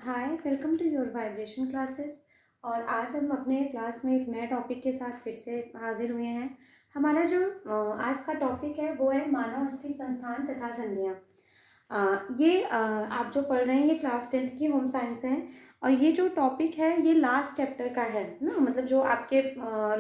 Hi, welcome to your vibration classes. और आज हम अपने क्लास में एक नए टॉपिक के साथ फिर से हाजिर हुए हैं। हमारा जो आज का टॉपिक है वो है मानव अस्थि संस्थान तथा संधियाँ। आप जो पढ़ रहे हैं ये क्लास 10th की होम साइंस है। और ये जो टॉपिक है ये लास्ट चैप्टर का है ना, मतलब जो आपके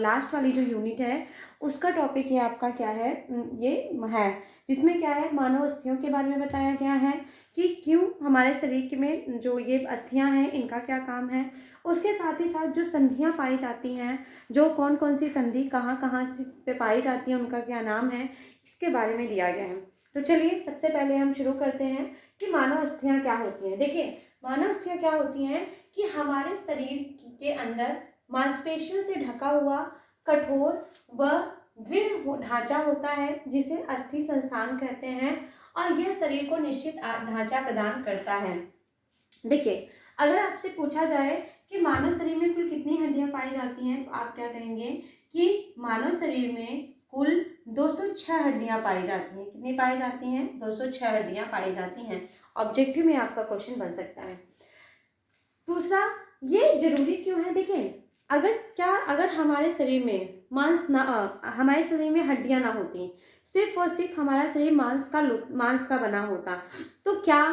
लास्ट वाली जो यूनिट है उसका टॉपिक ये आपका क्या है, ये है जिसमें क्या है, मानव अस्थियों के बारे में बताया गया है कि क्यों हमारे शरीर में जो ये अस्थियां हैं इनका क्या काम है। उसके साथ ही साथ जो संधियां पाई जाती हैं, जो कौन कौन सी संधि कहाँ कहाँ पे पाई जाती हैं, उनका क्या नाम है, इसके बारे में दिया गया है। तो चलिए सबसे पहले हम शुरू करते हैं कि मानव अस्थियां क्या होती हैं। देखिए, मानव अस्थियां क्या होती हैं कि हमारे शरीर के अंदर मांसपेशियों से ढका हुआ कठोर व दृढ़ ढांचा होता है जिसे अस्थि संस्थान कहते हैं, और यह शरीर को निश्चित ढांचा प्रदान करता है। देखिए, अगर आपसे पूछा जाए कि मानव शरीर में कुल कितनी हड्डियां पाई जाती हैं तो आप क्या कहेंगे कि मानव शरीर में कुल 206 हड्डियां पाई जाती हैं। कितनी पाई जाती हैं? 206 हड्डियां पाई जाती हैं। ऑब्जेक्टिव में आपका क्वेश्चन बन सकता है। दूसरा, ये जरूरी क्यों है? देखिए, अगर हमारे शरीर में हमारे शरीर में हड्डियां ना होती, सिर्फ और सिर्फ हमारा शरीर मांस का बना होता, तो क्या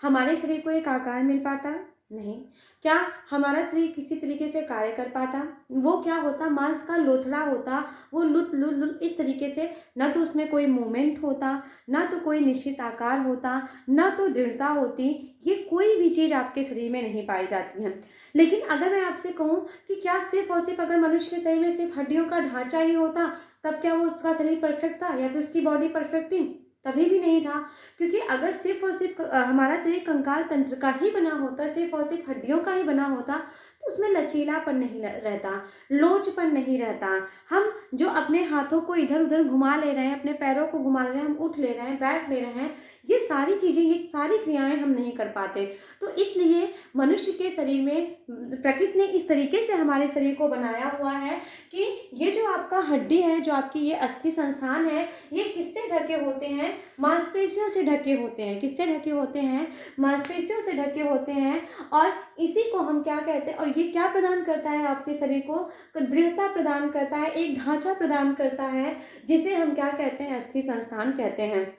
हमारे शरीर को एक आकार मिल पाता? नहीं। क्या हमारा शरीर किसी तरीके से कार्य कर पाता? वो क्या होता, मांस का लोथड़ा होता, वो लुत लुत लुत इस तरीके से, ना तो उसमें कोई मूवमेंट होता, ना तो कोई निश्चित आकार होता, ना तो दृढ़ता होती। ये कोई भी चीज़ आपके शरीर में नहीं पाई जाती है। लेकिन अगर मैं आपसे कहूँ कि क्या सिर्फ और सिर्फ अगर मनुष्य के शरीर में सिर्फ हड्डियों का ढांचा ही होता तब क्या वो उसका शरीर परफेक्ट था या फिर उसकी बॉडी परफेक्ट थी? तभी भी नहीं था। क्योंकि अगर सिर्फ और सिर्फ हमारा शरीर कंकाल तंत्र का ही बना होता, सिर्फ और सिर्फ हड्डियों का ही बना होता, तो उसमें लचीलापन नहीं रहता, लोचपन नहीं रहता। हम जो अपने हाथों को इधर उधर घुमा ले रहे हैं, अपने पैरों को घुमा ले रहे हैं, हम उठ ले रहे हैं, बैठ ले रहे हैं, ये सारी चीज़ें, ये सारी क्रियाएं हम नहीं कर पाते। तो इसलिए मनुष्य के शरीर में प्रकृति ने इस तरीके से हमारे शरीर को बनाया हुआ है कि ये जो आपका हड्डी है, जो आपकी ये अस्थि संस्थान है, ये किससे ढके होते हैं? मांसपेशियों से ढके होते हैं। किससे ढके होते हैं? मांसपेशियों से ढके होते हैं। और इसी को हम क्या कहते हैं, और ये क्या प्रदान करता है? आपके शरीर को दृढ़ता प्रदान करता है, एक ढांचा प्रदान करता है, जिसे हम क्या कहते हैं? अस्थि संस्थान कहते हैं।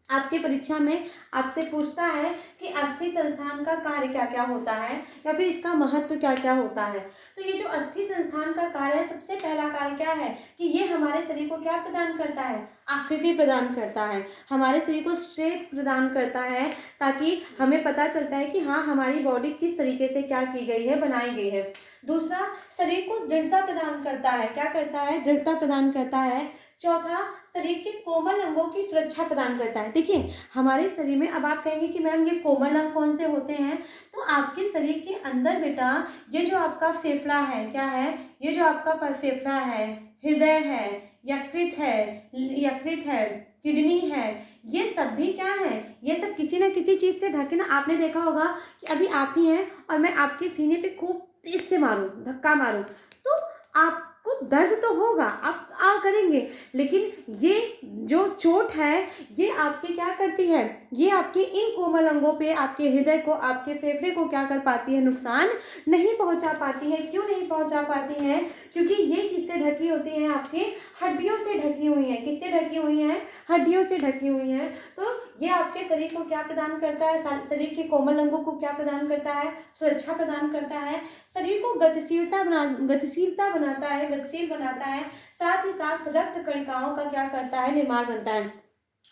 आपकी परीक्षा में आपसे पूछता है कि अस्थि संस्थान का कार्य क्या क्या होता है या फिर इसका महत्व क्या क्या होता है। तो ये जो अस्थि संस्थान का कार्य है, सबसे पहला कार्य क्या है कि ये हमारे शरीर को क्या प्रदान करता है? आकृति प्रदान करता है, हमारे शरीर को स्ट्रेट प्रदान करता है, ताकि हमें पता चलता है कि हाँ, हमारी बॉडी किस तरीके से क्या की गई है, बनाई गई है। दूसरा, शरीर को दृढ़ता प्रदान करता है। क्या करता है? दृढ़ता प्रदान करता है। चौथा, शरीर के कोमल अंगों की सुरक्षा प्रदान करता है। देखिए, हमारे शरीर में, अब आप कहेंगे कि मैम ये कोमल अंग कौन से होते हैं, तो आपके शरीर के अंदर बेटा ये जो आपका फेफड़ा है, क्या है? ये जो आपका फेफड़ा है, हृदय है, यकृत है, किडनी है, ये सब भी क्या है? ये सब किसी न किसी चीज से ढके ना। आपने देखा होगा कि अभी आप ही हैं और मैं आपके सीने पे खूब तेज से मारूं, धक्का मारूं, तो आपको दर्द तो होगा, आप करेंगे, लेकिन ये जो चोट है ये आपकी क्या करती है? ये आपके इन कोमल अंगों पे, आपके हृदय को, आपके फेफड़े को क्या कर पाती है? नुकसान नहीं पहुंचा पाती है। क्यों नहीं पहुंचा पाती है? क्योंकि ये किससे ढकी होती हैं? आपकी हड्डियों से ढकी हुई हैं। किससे ढकी हुई हैं? हड्डियों से ढकी हुई हैं। तो ये आपके शरीर को क्या प्रदान करता है? शरीर के कोमल अंगों को क्या प्रदान करता है? सुरक्षा प्रदान करता है। शरीर को गतिशील बनाता है। साथ ही साथ रक्त कणिकाओं का क्या करता है? निर्माण बनता है।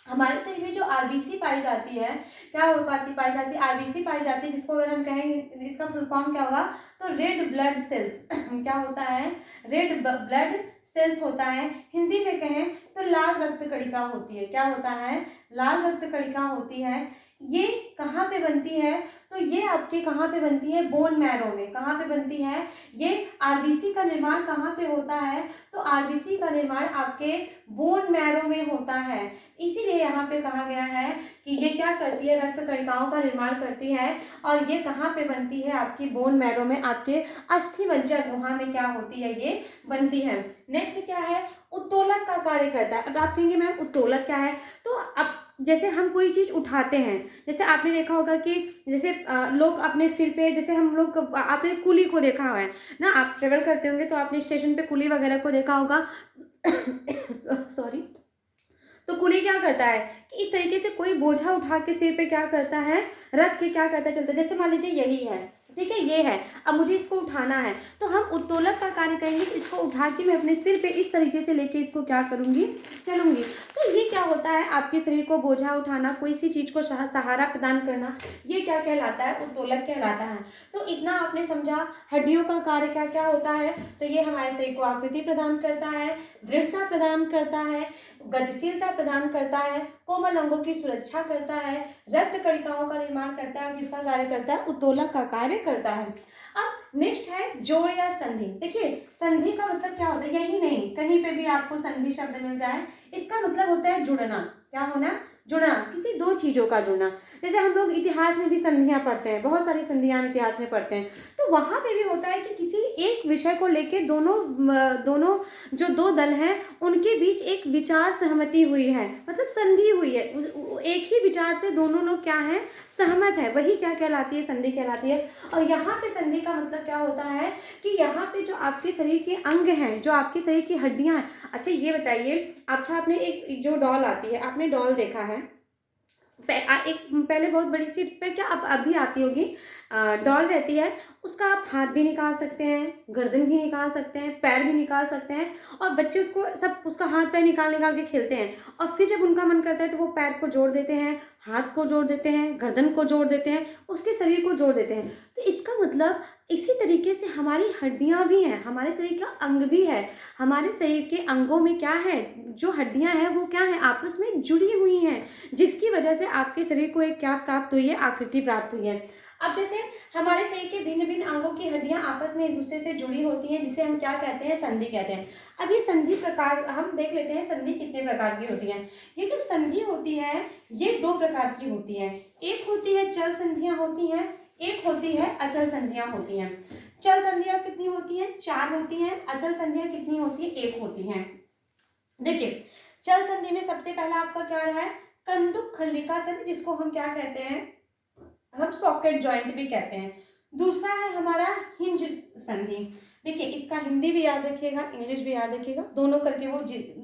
हमारे शरीर में जो आरबीसी पाई जाती है, पाई जाती है? आरबीसी पाई जाती है, जिसको अगर हम कहें, इसका फुल फॉर्म क्या होगा, तो रेड ब्लड सेल्स क्या होता है? रेड ब्लड सेल्स होता है। हिंदी में कहें तो लाल रक्त कणिका होती है। क्या होता है? लाल रक्त कणिका होती है। ये कहाँ पे बनती है? तो ये आपके कहाँ पे बनती है? बोन मैरो में। कहाँ पे बनती है? ये आरबीसी का निर्माण कहाँ पे होता है? तो आरबीसी का निर्माण आपके बोन मैरो में होता है। इसीलिए यहाँ पे कहा गया है कि ये क्या करती है? रक्त कणिकाओं का निर्माण करती है। और ये कहाँ पे बनती है? आपकी बोन मैरो में, आपके अस्थिमज्जन, वहाँ में क्या होती है? ये बनती है। नेक्स्ट क्या है? उत्तोलक का कार्य करता है। अब आप कहेंगे मैम उत्तोलक क्या है? तो अब जैसे हम कोई चीज़ उठाते हैं, जैसे आपने देखा होगा कि जैसे लोग अपने सिर पे, जैसे हम लोग, आपने कुली को देखा हुआ है ना, आप ट्रेवल करते होंगे तो आपने स्टेशन पे कुली वगैरह को देखा होगा। सॉरी। तो कुली क्या करता है कि इस तरीके से कोई बोझा उठा के सिर पे क्या करता है, रख के क्या करता है, चलता है। जैसे मान लीजिए यही है, ठीक है, ये है, अब मुझे इसको उठाना है, तो हम उत्तोलक का कार्य करेंगे, इसको उठा के मैं अपने सिर पे इस तरीके से लेके इसको क्या करूँगी, चलूँगी। तो ये क्या होता है, आपके शरीर को बोझा उठाना, कोई सी चीज़ को सहारा प्रदान करना, ये क्या कहलाता है, उत्तोलक कहलाता है। तो इतना आपने समझा हड्डियों का कार्य क्या क्या होता है। तो ये हमारे शरीर को आकृति प्रदान करता है, दृढ़ता प्रदान करता है, गतिशीलता प्रदान करता है, कोमल अंगों की सुरक्षा करता है, रक्त कणिकाओं का निर्माण करता है, और किसका कार्य करता है, उत्तोलक का कार्य करता है। अब नेक्स्ट है जोड़ या संधि। देखिए संधि का मतलब क्या होता है, यही नहीं, कहीं पे भी आपको संधि शब्द मिल जाए, इसका मतलब होता है जुड़ना। क्या होना, जुड़ना, किसी दो चीज़ों का जुड़ना। जैसे हम लोग इतिहास में भी संधियाँ पढ़ते हैं, बहुत सारी संधियाँ हम इतिहास में पढ़ते हैं, तो वहाँ पे भी होता है कि किसी एक विषय को लेके दोनों जो दो दल हैं उनके बीच एक विचार सहमति हुई है, मतलब संधि हुई है, एक ही विचार से दोनों लोग क्या हैं, सहमत है, वही क्या कहलाती है, संधि कहलाती है। और यहाँ पे संधि का मतलब क्या होता है कि यहाँ पे जो आपके शरीर के अंग हैं, जो आपके शरीर की हड्डियाँ हैं। अच्छा ये बताइए, अच्छा आपने एक जो डॉल आती है, आपने डॉल देखा है, एक पहले बहुत बड़ी सी पे क्या अब अभी आती होगी, डॉल रहती है, उसका आप हाथ भी निकाल सकते हैं, गर्दन भी निकाल सकते हैं, पैर भी निकाल सकते हैं, और बच्चे उसको सब उसका हाथ पैर निकाल निकाल के खेलते हैं, और फिर जब उनका मन करता है तो वो पैर को जोड़ देते हैं, हाथ को जोड़ देते हैं, गर्दन को जोड़ देते हैं, उसके शरीर को जोड़ देते हैं। तो इसका मतलब इसी तरीके से हमारी हड्डियाँ भी हैं, हमारे शरीर का अंग भी है, हमारे शरीर के अंगों में क्या है, जो हड्डियाँ हैं वो क्या है, आपस में जुड़ी हुई हैं, जिसकी वजह से आपके शरीर को एक क्या प्राप्त हुई है, आकृति प्राप्त हुई है। अब जैसे हमारे शरीर के भिन्न भिन्न अंगों की हड्डियां आपस में एक दूसरे से जुड़ी होती हैं, जिसे हम क्या कहते हैं, संधि कहते हैं। अब ये संधि प्रकार हम देख लेते हैं, संधि कितने प्रकार की होती हैं। ये जो संधि होती है ये दो प्रकार की होती है, एक होती है चल संधियां होती हैं, एक होती है अचल संधियां होती हैं। चल संधियां कितनी होती हैं, 4 होती हैं, अचल संधियां कितनी होती है, 1 होती हैं। देखिए चल संधि में सबसे पहला आपका क्या रहा है, कंदुक खल्लिका संधि, जिसको हम क्या कहते हैं, हम सॉकेट जॉइंट भी कहते हैं। दूसरा है हमारा हिंज संधि। देखिए इसका हिंदी भी याद रखिएगा, इंग्लिश भी याद रखिएगा, दोनों करके वो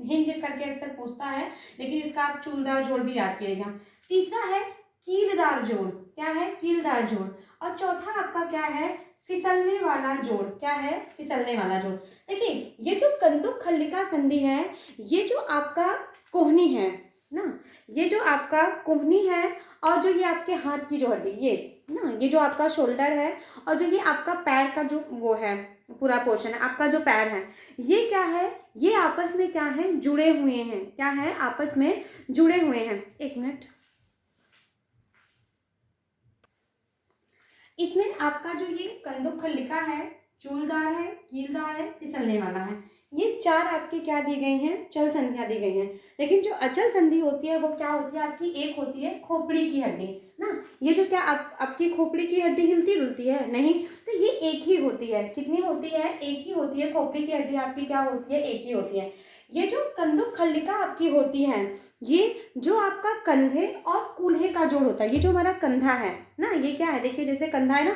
हिंज करके अक्सर पूछता है, लेकिन इसका आप चूलदार जोड़ भी याद करिएगा। तीसरा है कीलदार जोड़, क्या है, कीलदार जोड़। और चौथा आपका क्या है, फिसलने वाला जोड़, क्या है, फिसलने वाला जोड़। देखिए ये जो कंदुक खल्लिका संधि है, ये जो आपका कोहनी है ना, ये जो आपका कोहनी है, और जो ये आपके हाथ की जो हड्डी, ये ना, ये जो आपका शोल्डर है, और जो ये आपका पैर का जो वो है पूरा पोर्शन है, आपका जो पैर है, ये क्या है, ये आपस में क्या है, जुड़े हुए हैं, क्या है, आपस में जुड़े हुए हैं। एक मिनट, इसमें आपका जो ये कंदुक खल्लिका है, चूलदार है, कीलदार है, फिसलने वाला है, ये 4 आपकी क्या दी गई हैं, चल संधियां दी गई हैं। लेकिन जो अचल संधि होती है वो क्या होती है आपकी, एक होती है खोपड़ी की हड्डी ना, ये जो क्या आपकी खोपड़ी की हड्डी हिलती डुलती है नहीं, तो ये एक ही होती है, कितनी होती है, एक ही होती है, खोपड़ी की हड्डी आपकी क्या होती है, एक ही होती है। ये जो कंदुक खल्लिका आपकी होती है, ये जो आपका कंधे और कूल्हे का जोड़ होता है, ये जो हमारा कंधा है ना, ये क्या है, देखिए जैसे कंधा है ना,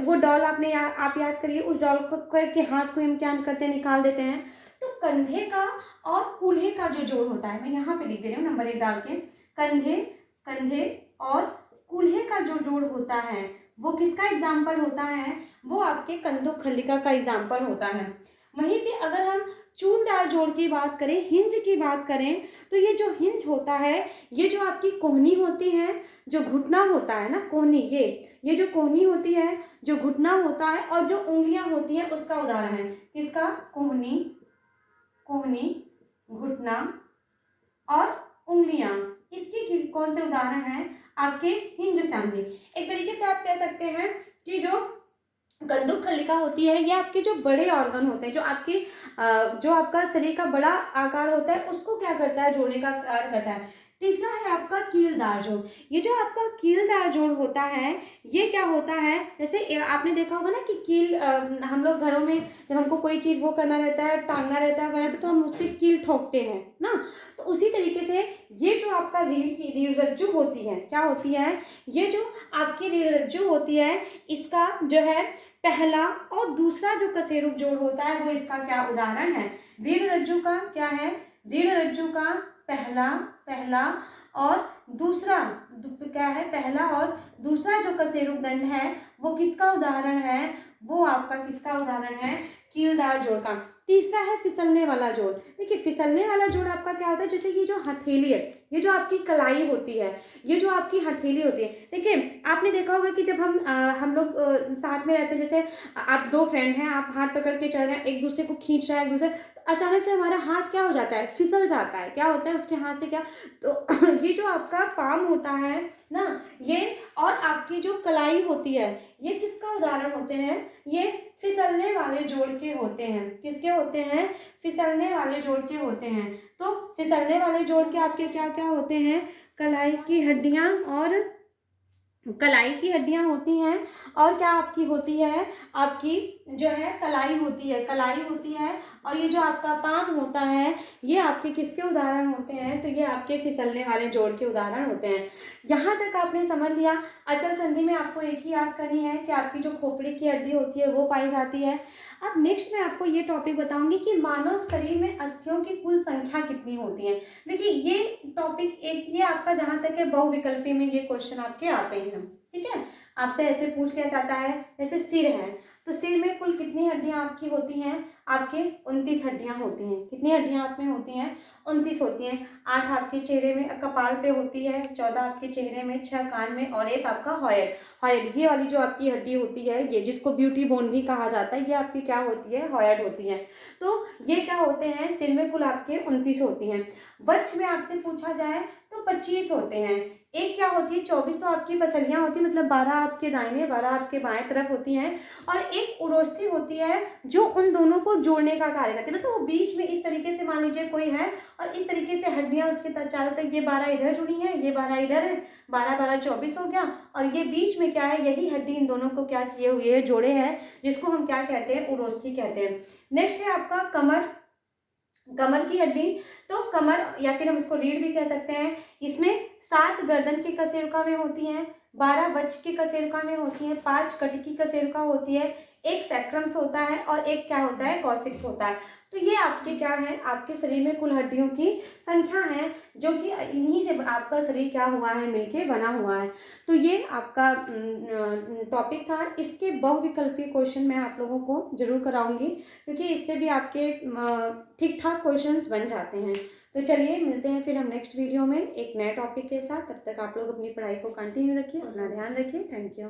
वो डॉल आपने आप याद करिए, उस डॉल को के हाथ को हम क्या करते हैं, निकाल देते हैं। तो कंधे का और कूल्हे का जो जोड़ होता है, मैं यहाँ पे लिख दे रही हूँ नंबर 1 डाल के, कंधे और कूल्हे का जो जोड़ होता है वो किसका एग्जाम्पल होता है, वो आपके कंदुक खल्लिका का एग्जाम्पल होता है। वहीं पे अगर हम चूलदार जोड़ की बात करें, हिंज की बात करें, तो ये जो हिंज होता है, ये जो आपकी कोहनी होती है, जो घुटना होता है ना, कोहनी, ये जो कोहनी होती है, जो घुटना होता है, और जो उंगलियां होती हैं उसका उदाहरण है, किसका, कोहनी, घुटना और उंगलियां, इसके कौन से उदाहरण हैं, आपके हिंज संधि। एक तरीके से आप कह सकते हैं कि जो कंदुक खल्लिका होती है, ये आपके जो बड़े ऑर्गन होते हैं, जो आपके जो आपका शरीर का बड़ा आकार होता है, उसको क्या करता है, जोड़ने का कार्य करता है। तीसरा है आपका कीलदार जोड़। ये जो आपका कीलदार जोड़ होता है, ये क्या होता है, जैसे आपने देखा होगा ना कि कील, हम लोग घरों में जब हमको कोई चीज़ वो करना रहता है, टांगना रहता है तो हम उस पर कील ठोकते हैं ना। तो उसी तरीके से ये जो आपका रीढ़ रज्जु होती है, क्या होती है, ये जो आपकी रीढ़ रज्जु होती है, इसका जो है पहला और दूसरा जो कशेरुक जोड़ होता है वो इसका क्या उदाहरण है। रीढ़ रज्जु का क्या है, रीढ़ रज्जु का पहला और दूसरा क्या है, पहला और दूसरा जो कशेरुक दंड है वो किसका उदाहरण है, वो आपका किसका उदाहरण है, कीलदार जोड़ का। तीसरा है फिसलने वाला जोड़। देखिए फिसलने वाला जोड़ आपका क्या होता है, जैसे ये जो हथेली है, ये जो आपकी कलाई होती है, ये जो आपकी हथेली होती है, देखिए आपने देखा होगा कि जब हम लोग साथ में रहते हैं, जैसे आप दो फ्रेंड हैं, आप हाथ पकड़ के चल रहे हैं, एक दूसरे को खींच रहा है एक दूसरे, तो अचानक से हमारा हाथ क्या हो जाता है, फिसल जाता है, क्या होता है उसके हाथ से क्या, तो ये जो आपका पाम होता है ना, ये और आपकी जो कलाई होती है, ये किसका उदाहरण होते हैं, ये फिसलने वाले जोड़ के होते हैं। किसके होते हैं, फिसलने वाले जोड़ के होते हैं। तो फिसलने वाले जोड़ के आपके क्या क्या होते हैं, कलाई की हड्डियां और कलाई की हड्डियां होती हैं, और क्या आपकी होती है, आपकी जो है कलाई होती है, कलाई होती है, और ये जो आपका पाम होता है, ये आपके किसके उदाहरण होते हैं, तो ये आपके फिसलने वाले जोड़ के उदाहरण होते हैं। यहाँ तक आपने समझ लिया। अचल संधि में आपको एक ही याद करनी है कि आपकी जो खोपड़ी की हड्डी होती है वो पाई जाती है। अब नेक्स्ट मैं आपको ये टॉपिक बताऊंगी कि मानव शरीर में अस्थियों की कुल संख्या कितनी होती है। देखिए ये टॉपिक एक, ये आपका जहाँ तक है बहुविकल्पी में ये क्वेश्चन आपके आते हैं, ठीक है। आपसे ऐसे पूछ लिया जाता है, जैसे सिर है, तो सिर में कुल कितनी हड्डियां आपकी होती हैं, आपके 29 हड्डियां होती हैं। कितनी हड्डियां आप में होती हैं, 29 होती हैं। 8 आपके चेहरे में कपाल पे होती है, 14 आपके चेहरे में, 6 कान में और एक आपका हॉयड, ये वाली जो आपकी हड्डी होती है, ये जिसको ब्यूटी बोन भी कहा जाता है, ये आपकी क्या होती है, हॉयड होती है। तो ये क्या होते हैं, सिर में कुल आपके 29 होती हैं। वक्ष में आपसे पूछा जाए तो 25 होते हैं। एक क्या होती है, 24 तो आपकी पसलियां होती है, मतलब 12 आपके दाहिने 12 आपके बाएं तरफ होती हैं, और एक उरोस्थी होती है जो उन दोनों को जोड़ने का कार्य करती है। मतलब वो बीच में इस तरीके से मान लीजिए कोई है और इस तरीके से हड्डियां उसके चारों तक, ये 12 इधर जुड़ी हैं, ये 12 इधर है, 12 24 हो गया, और ये बीच में क्या है, यही हड्डी इन दोनों को क्या किए हुए है, जोड़े हैं, जिसको हम क्या कहते हैं, उरोस्थी कहते हैं। नेक्स्ट है आपका कमर की हड्डी। तो कमर या फिर हम इसको रीढ़ भी कह सकते हैं। इसमें 7 गर्दन की कशेरुका में होती हैं, 12 वक्ष की कशेरुका में होती हैं, 5 कटी की कशेरुका होती है, एक सैक्रम्स होता है और एक क्या होता है, कॉसिक्स होता है। तो ये आपके क्या है, आपके शरीर में कुल हड्डियों की संख्या है, जो कि इन्हीं से आपका शरीर क्या हुआ है, मिलके बना हुआ है। तो ये आपका टॉपिक था। इसके बहुविकल्पीय क्वेश्चन मैं आप लोगों को जरूर कराऊंगी, क्योंकि इससे भी आपके ठीक ठाक क्वेश्चंस बन जाते हैं। तो चलिए मिलते हैं फिर हम नेक्स्ट वीडियो में एक नए टॉपिक के साथ। तब तक आप लोग अपनी पढ़ाई को कंटिन्यू रखिए, अपना ध्यान रखिए। Thank you.